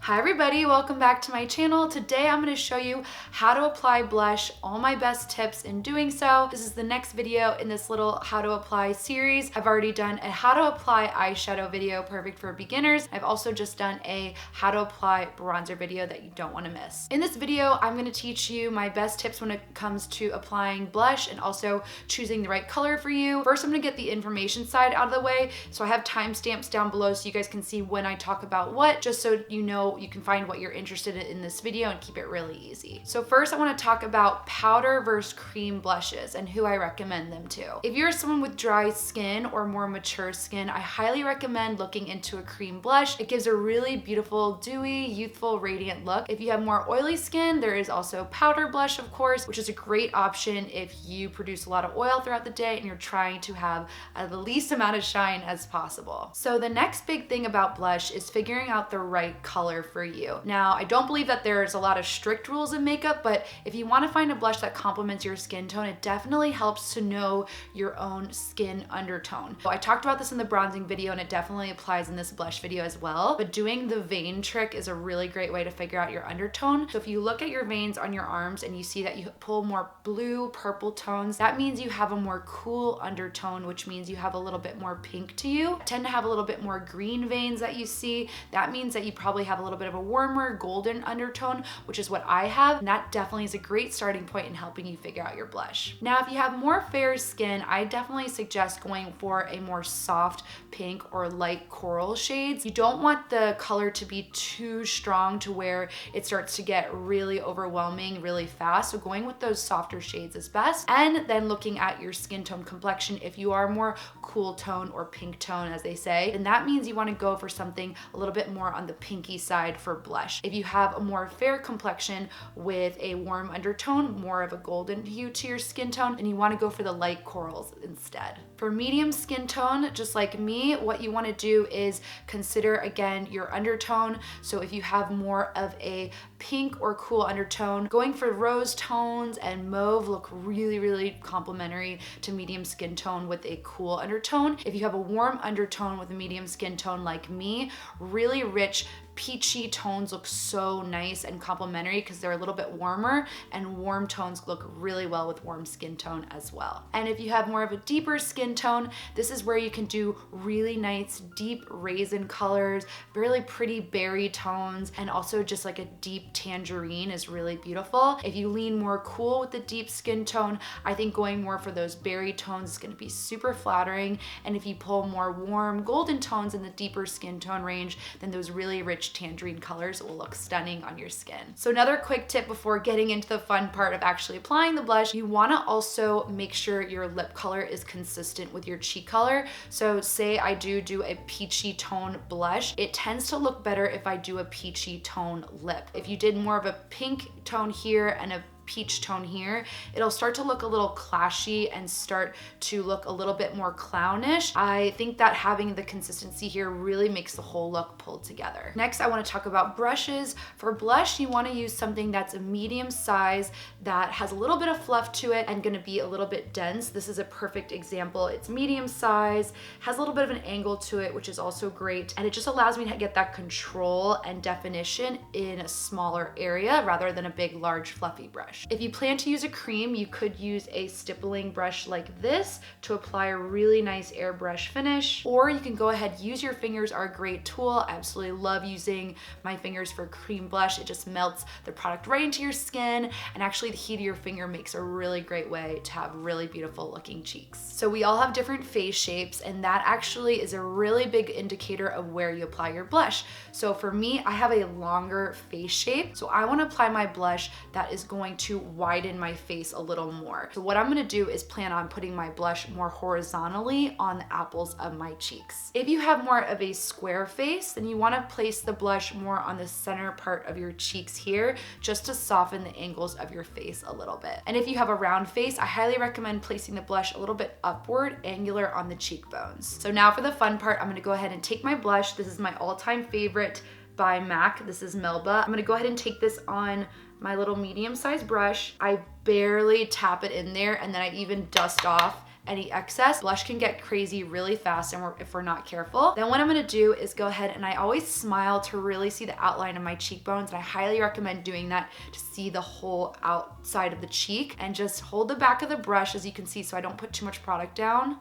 Hi everybody, welcome back to my channel. Today I'm going to show you how to apply blush, all my best tips in doing so. This is the next video in this little how to apply series. I've already done a how to apply eyeshadow video, perfect for beginners. I've also just done a how to apply bronzer video that you don't want to miss. In this video, I'm going to teach you my best tips when it comes to applying blush and also choosing the right color for you. First, I'm going to get the information side out of the way. So I have timestamps down below so you guys can see when I talk about what, just so you know you can find what you're interested in this video and keep it really easy. So first I want to talk about powder versus cream blushes and who I recommend them to. If you're someone with dry skin or more mature skin, I highly recommend looking into a cream blush. It gives a really beautiful, dewy, youthful, radiant look. If you have more oily skin, there is also powder blush, of course, which is a great option if you produce a lot of oil throughout the day and you're trying to have the least amount of shine as possible. So the next big thing about blush is figuring out the right color for you. Now, I don't believe that there's a lot of strict rules in makeup, but if you want to find a blush that complements your skin tone, it definitely helps to know your own skin undertone. So I talked about this in the bronzing video and it definitely applies in this blush video as well, but doing the vein trick is a really great way to figure out your undertone. So if you look at your veins on your arms and you see that you pull more blue, purple tones, that means you have a more cool undertone, which means you have a little bit more pink to you. Tend to have a little bit more green veins that you see. That means that you probably have a little bit of a warmer golden undertone, which is what I have. And that definitely is a great starting point in helping you figure out your blush. Now, if you have more fair skin, I definitely suggest going for a more soft pink or light coral shades. You don't want the color to be too strong to where it starts to get really overwhelming really fast. So going with those softer shades is best. And then looking at your skin tone complexion, if you are more cool tone or pink tone, as they say, then that means you want to go for something a little bit more on the pinky side for blush. If you have a more fair complexion with a warm undertone, more of a golden hue to your skin tone, and you want to go for the light corals instead. For medium skin tone, just like me, what you want to do is consider again your undertone. So if you have more of a pink or cool undertone, going for rose tones and mauve look really complementary to medium skin tone with a cool undertone. If you have a warm undertone with a medium skin tone like me, really rich peachy tones look so nice and complementary because they're a little bit warmer, and warm tones look really well with warm skin tone as well. And if you have more of a deeper skin tone, this is where you can do really nice deep raisin colors, really pretty berry tones, and also just like a deep tangerine is really beautiful. If you lean more cool with the deep skin tone, I think going more for those berry tones is going to be super flattering. And if you pull more warm golden tones in the deeper skin tone range, then those really rich tangerine colors will look stunning on your skin. So another quick tip before getting into the fun part of actually applying the blush, you want to also make sure your lip color is consistent with your cheek color. So say I do a peachy tone blush, it tends to look better if I do a peachy tone lip. If you did more of a pink tone here and a peach tone here, it'll start to look a little clashy and start to look a little bit more clownish. I think that having the consistency here really makes the whole look pull together. Next, I want to talk about brushes. For blush, you want to use something that's a medium size that has a little bit of fluff to it and going to be a little bit dense. This is a perfect example. It's medium size, has a little bit of an angle to it, which is also great. And it just allows me to get that control and definition in a smaller area rather than a big, large, fluffy brush. If you plan to use a cream, you could use a stippling brush like this to apply a really nice airbrush finish, or you can go ahead, use your fingers are a great tool. I absolutely love using my fingers for cream blush. It just melts the product right into your skin, and actually the heat of your finger makes a really great way to have really beautiful looking cheeks. So we all have different face shapes, and that actually is a really big indicator of where you apply your blush. So for me, I have a longer face shape, so I want to apply my blush that is going to widen my face a little more. So what I'm going to do is plan on putting my blush more horizontally on the apples of my cheeks. If you have more of a square face, then you want to place the blush more on the center part of your cheeks here, just to soften the angles of your face a little bit. And if you have a round face, I highly recommend placing the blush a little bit upward, angular on the cheekbones. So now for the fun part, I'm going to go ahead and take my blush. This is my all-time favorite by MAC. This is Melba. I'm going to go ahead and take this on my little medium-sized brush. I barely tap it in there, and then I even dust off any excess. Blush can get crazy really fast and if we're not careful. Then what I'm gonna do is go ahead and I always smile to really see the outline of my cheekbones, and I highly recommend doing that to see the whole outside of the cheek. And just hold the back of the brush, as you can see, so I don't put too much product down.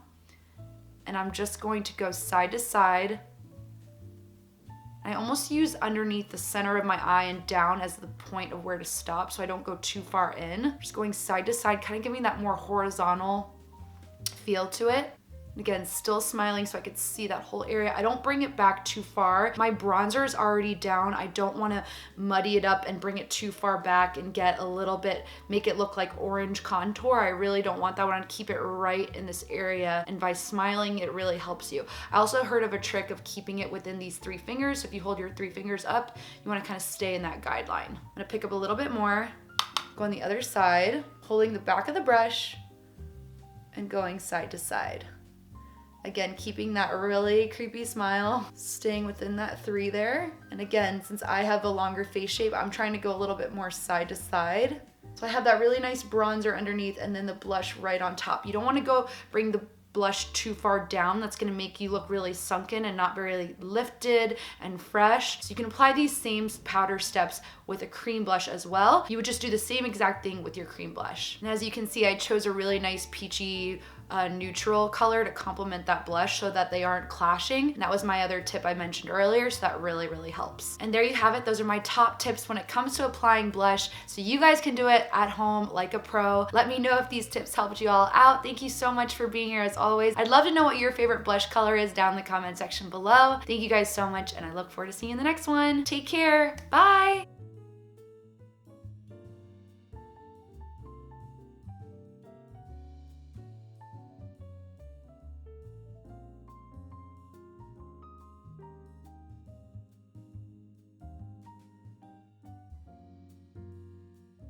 And I'm just going to go side to side. I almost use underneath the center of my eye and down as the point of where to stop so I don't go too far in. Just going side to side, kind of giving that more horizontal feel to it. Again, still smiling so I could see that whole area. I don't bring it back too far. My bronzer is already down. I don't want to muddy it up and bring it too far back and get a little bit, make it look like orange contour. I really don't want that. I want to keep it right in this area. And by smiling, it really helps you. I also heard of a trick of keeping it within these 3 fingers. So if you hold your 3 fingers up, you want to kind of stay in that guideline. I'm going to pick up a little bit more, go on the other side, holding the back of the brush and going side to side. Again, keeping that really creepy smile, staying within that 3 there. And again, since I have a longer face shape, I'm trying to go a little bit more side to side. So I have that really nice bronzer underneath and then the blush right on top. You don't want to go bring the blush too far down. That's going to make you look really sunken and not very lifted and fresh. So you can apply these same powder steps with a cream blush as well. You would just do the same exact thing with your cream blush. And as you can see, I chose a really nice peachy neutral color to complement that blush so that they aren't clashing. And that was my other tip I mentioned earlier, so that really, really helps. And there you have it. Those are my top tips when it comes to applying blush, so you guys can do it at home like a pro. Let me know if these tips helped you all out. Thank you so much for being here as always. I'd love to know what your favorite blush color is down in the comment section below. Thank you guys so much, and I look forward to seeing you in the next one. Take care. Bye.